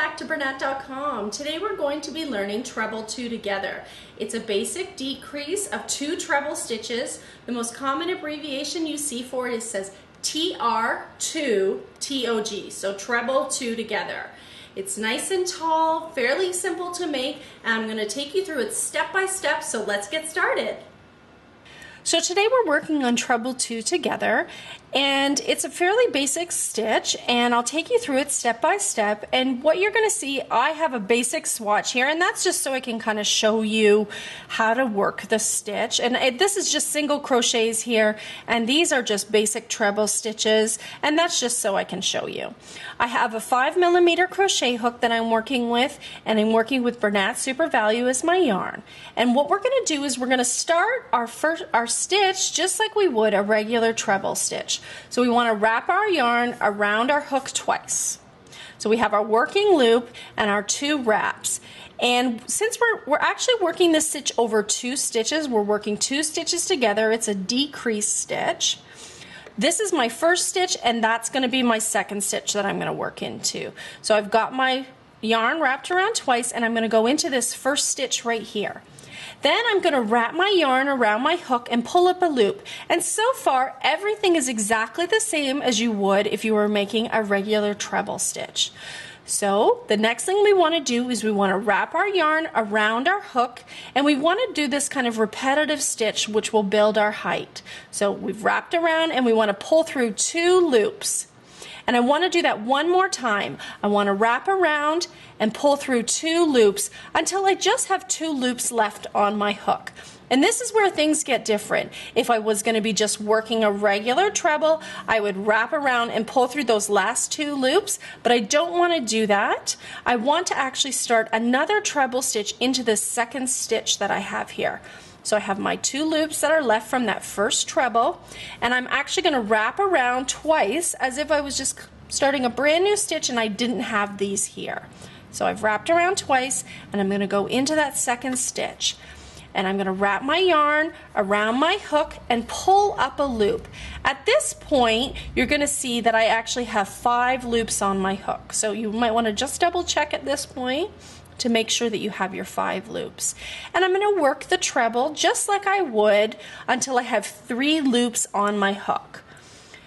back to Bernat.com. Today we're going to be learning treble 2 together. It's a basic decrease of 2 treble stitches. The most common abbreviation you see for it says tr2tog, so treble 2 together. It's nice and tall, fairly simple to make, and I'm going to take you through it step by step, so let's get started. So today we're working on treble 2 together, and it's a fairly basic stitch, and I'll take you through it step by step. And what you're going to see, I have a basic swatch here, and that's just so I can kind of show you how to work the stitch. And this is just single crochets here, and these are just basic treble stitches, and that's just so I can show you. I have a 5mm crochet hook that I'm working with, and I'm working with Bernat Super Value as my yarn. And what we're going to do is we're going to start our stitch just like we would a regular treble stitch. So we want to wrap our yarn around our hook twice. So we have our working loop and our 2 wraps. And since we're actually working this stitch over 2 stitches, we're working 2 stitches together. It's a decrease stitch. This is my first stitch, and that's going to be my second stitch that I'm going to work into. So I've got my yarn wrapped around twice, and I'm going to go into this first stitch right here. Then I'm going to wrap my yarn around my hook and pull up a loop. And so far, everything is exactly the same as you would if you were making a regular treble stitch. So the next thing we want to do is we want to wrap our yarn around our hook, and we want to do this kind of repetitive stitch which will build our height. So we've wrapped around and we want to pull through 2 loops. And I want to do that one more time. I want to wrap around and pull through 2 loops until I just have 2 loops left on my hook. And this is where things get different. If I was going to be just working a regular treble, I would wrap around and pull through those last 2 loops, but I don't want to do that. I want to actually start another treble stitch into the second stitch that I have here. So I have my 2 loops that are left from that first treble, and I'm actually going to wrap around twice as if I was just starting a brand new stitch and I didn't have these here. So I've wrapped around twice, and I'm going to go into that second stitch. And I'm going to wrap my yarn around my hook and pull up a loop. At this point, you're going to see that I actually have 5 loops on my hook. So you might want to just double check at this point to make sure that you have your 5 loops. And I'm going to work the treble just like I would until I have 3 loops on my hook.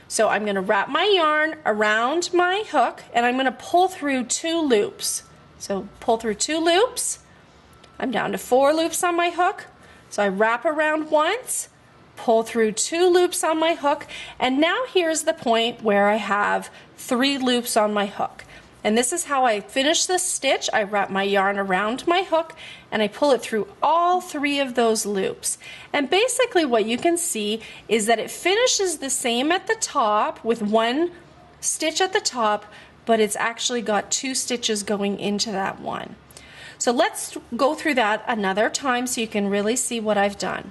So I'm going to wrap my yarn around my hook, and I'm going to pull through 2 loops. So pull through 2 loops. I'm down to 4 loops on my hook. So I wrap around once, pull through 2 loops on my hook, and now here's the point where I have 3 loops on my hook. And this is how I finish this stitch. I wrap my yarn around my hook and I pull it through all 3 of those loops. And basically what you can see is that it finishes the same at the top with 1 stitch at the top, but it's actually got 2 stitches going into that one. So let's go through that another time so you can really see what I've done.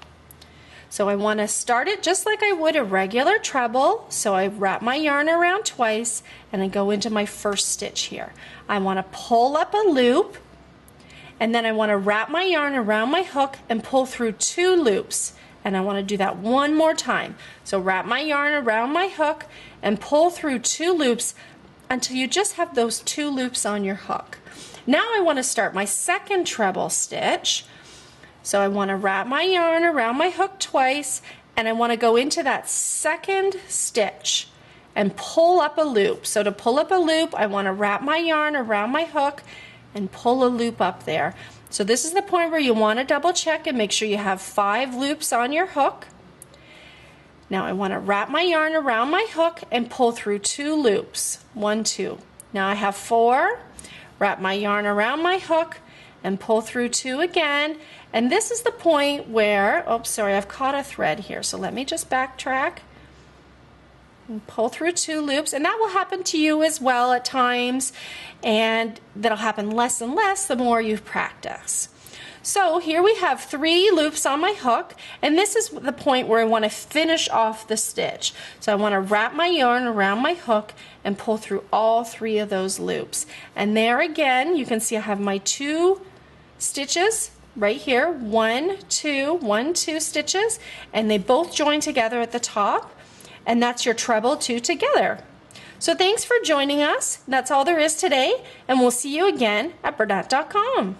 So I want to start it just like I would a regular treble. So I wrap my yarn around twice and I go into my first stitch here. I want to pull up a loop, and then I want to wrap my yarn around my hook and pull through 2 loops. And I want to do that one more time. So wrap my yarn around my hook and pull through 2 loops until you just have those 2 loops on your hook. Now I want to start my second treble stitch. So I want to wrap my yarn around my hook twice, and I want to go into that second stitch and pull up a loop. So to pull up a loop, I want to wrap my yarn around my hook and pull a loop up there. So this is the point where you want to double check and make sure you have 5 loops on your hook. Now I want to wrap my yarn around my hook and pull through 2 loops. 1, 2. Now I have 4. Wrap my yarn around my hook and pull through 2 again. And this is the point where, oops, sorry, I've caught a thread here. So let me just backtrack and pull through 2 loops. And that will happen to you as well at times. And that'll happen less and less the more you practice. So here we have 3 loops on my hook, and this is the point where I want to finish off the stitch. So I want to wrap my yarn around my hook and pull through all 3 of those loops. And there again, you can see I have my 2 stitches right here, 1, 2, 1, 2 stitches, and they both join together at the top, and that's your treble 2 together. So thanks for joining us. That's all there is today, and we'll see you again at Bernat.com.